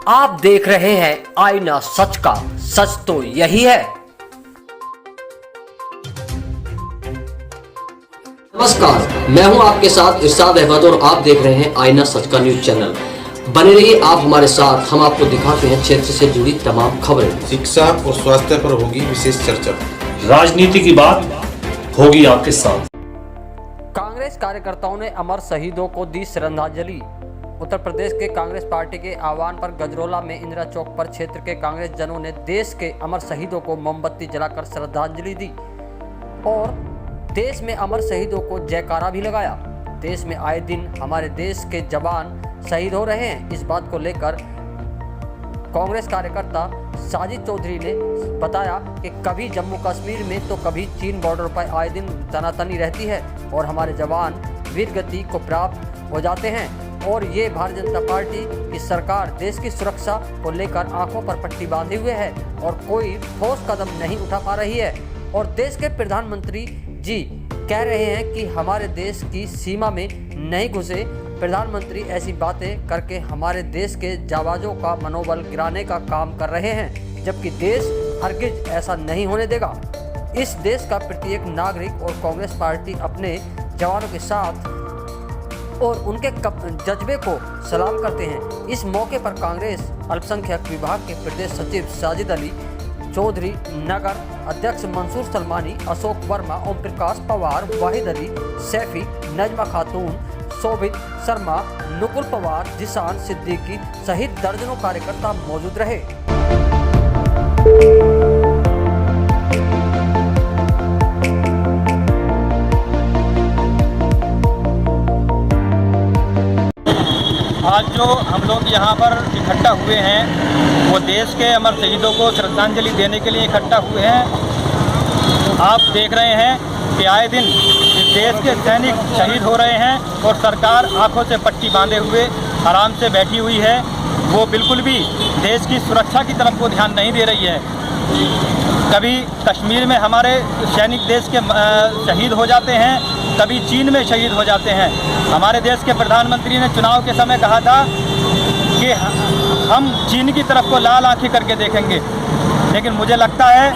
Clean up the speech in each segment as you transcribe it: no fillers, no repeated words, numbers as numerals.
आप देख रहे हैं आईना सच का, सच तो यही है। नमस्कार, मैं हूं आपके साथ इरशाद अहमद और आप देख रहे हैं आईना सच का न्यूज चैनल। बने रहिए आप हमारे साथ, हम आपको दिखाते हैं क्षेत्र से जुड़ी तमाम खबरें। शिक्षा और स्वास्थ्य पर होगी विशेष चर्चा, राजनीति की बात होगी आपके साथ। कांग्रेस कार्यकर्ताओं ने अमर शहीदों को दी श्रद्धांजलि। उत्तर प्रदेश के कांग्रेस पार्टी के आह्वान पर गजरोला में इंदिरा चौक पर क्षेत्र के कांग्रेस जनों ने देश के अमर शहीदों को मोमबत्ती जलाकर श्रद्धांजलि दी और देश में अमर शहीदों को जयकारा भी लगाया। देश में आए दिन हमारे देश के जवान शहीद हो रहे हैं। इस बात को लेकर कांग्रेस कार्यकर्ता साजिद चौधरी ने बताया कि कभी जम्मू कश्मीर में तो कभी चीन बॉर्डर पर आए दिन तनातनी रहती है और हमारे जवान वीर गति को प्राप्त हो जाते हैं और ये भारतीय जनता पार्टी की सरकार देश की सुरक्षा को लेकर आंखों पर पट्टी बांधे हुए है और कोई ठोस कदम नहीं उठा पा रही है। और देश के प्रधानमंत्री जी कह रहे हैं कि हमारे देश की सीमा में नहीं घुसे। प्रधानमंत्री ऐसी बातें करके हमारे देश के जाबाजों का मनोबल गिराने का काम कर रहे हैं, जबकि देश हरगिज ऐसा नहीं होने देगा। इस देश का प्रत्येक नागरिक और कांग्रेस पार्टी अपने जवानों के साथ और उनके जज्बे को सलाम करते हैं। इस मौके पर कांग्रेस अल्पसंख्यक विभाग के प्रदेश सचिव साजिद अली चौधरी, नगर अध्यक्ष मंसूर सलमानी, अशोक वर्मा, ओम प्रकाश पवार, वाहिद अली, सैफी, नजमा खातून, शोभित शर्मा, नुकुल पवार, जिसान सिद्दीकी सहित दर्जनों कार्यकर्ता मौजूद रहे। आज जो हम लोग यहाँ पर इकट्ठा हुए हैं वो देश के अमर शहीदों को श्रद्धांजलि देने के लिए इकट्ठा हुए हैं। आप देख रहे हैं कि आए दिन इस देश के सैनिक शहीद हो रहे हैं और सरकार आंखों से पट्टी बांधे हुए आराम से बैठी हुई है। वो बिल्कुल भी देश की सुरक्षा की तरफ को ध्यान नहीं दे रही है। कभी कश्मीर में हमारे सैनिक देश के शहीद हो जाते हैं, कभी चीन में शहीद हो जाते हैं। हमारे देश के प्रधानमंत्री ने चुनाव के समय कहा था कि हम चीन की तरफ को लाल आंखें करके देखेंगे, लेकिन मुझे लगता है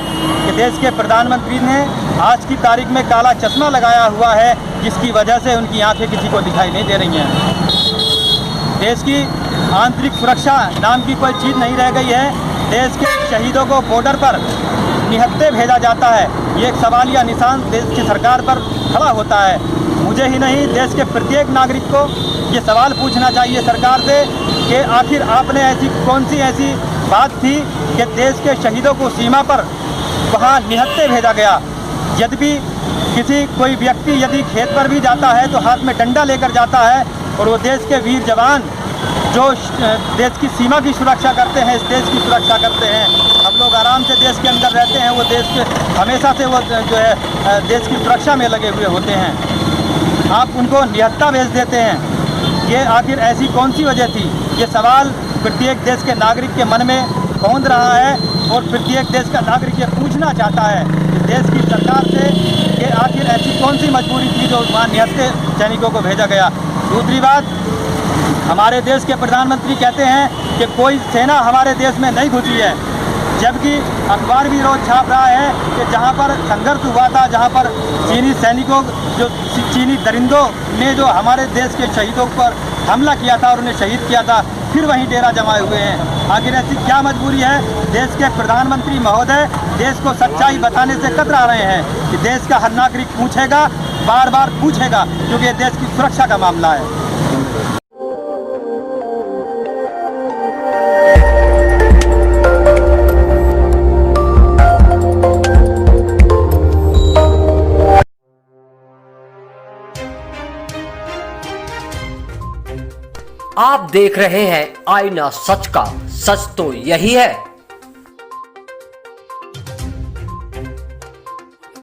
कि देश के प्रधानमंत्री ने आज की तारीख में काला चश्मा लगाया हुआ है, जिसकी वजह से उनकी आंखें किसी को दिखाई नहीं दे रही हैं। देश की आंतरिक सुरक्षा नाम की कोई चीज़ नहीं रह गई है। देश के शहीदों को बॉर्डर पर निहत्थे भेजा जाता है। ये एक सवालिया निशान देश की सरकार पर खड़ा होता है। मुझे ही नहीं, देश के प्रत्येक नागरिक को ये सवाल पूछना चाहिए सरकार से कि आखिर आपने ऐसी कौन सी ऐसी बात थी कि देश के शहीदों को सीमा पर वहाँ निहत्थे भेजा गया। यद्यपि कोई व्यक्ति यदि खेत पर भी जाता है तो हाथ में डंडा लेकर जाता है और वो देश के वीर जवान जो देश की सीमा की सुरक्षा करते हैं, इस देश की सुरक्षा करते हैं। हम लोग आराम से देश के अंदर रहते हैं, वो देश के हमेशा से वो जो है देश की सुरक्षा में लगे हुए होते हैं। आप उनको निहत्था भेज देते हैं। ये आखिर ऐसी कौन सी वजह थी? ये सवाल प्रत्येक देश के नागरिक के मन में कौंध रहा है और प्रत्येक देश का नागरिक ये पूछना चाहता है कि देश की सरकार से कि आखिर ऐसी कौन सी मजबूरी थी जो वहाँ निहत्थे सैनिकों को भेजा गया। दूसरी बात, हमारे देश के प्रधानमंत्री कहते हैं कि कोई सेना हमारे देश में नहीं घुसी है, जबकि अखबार भी रोज छाप रहा है कि जहां पर संघर्ष हुआ था, जहां पर चीनी सैनिकों जो चीनी दरिंदों ने जो हमारे देश के शहीदों पर हमला किया था और उन्हें शहीद किया था, फिर वहीं डेरा जमाए हुए हैं। आखिर ऐसी क्या मजबूरी है? देश के प्रधानमंत्री महोदय देश को सच्चाई बताने से कतरा रहे हैं कि देश का हर नागरिक पूछेगा, बार बार पूछेगा, क्योंकि देश की सुरक्षा का मामला है। आप देख रहे हैं आईना सच का, सच तो यही है।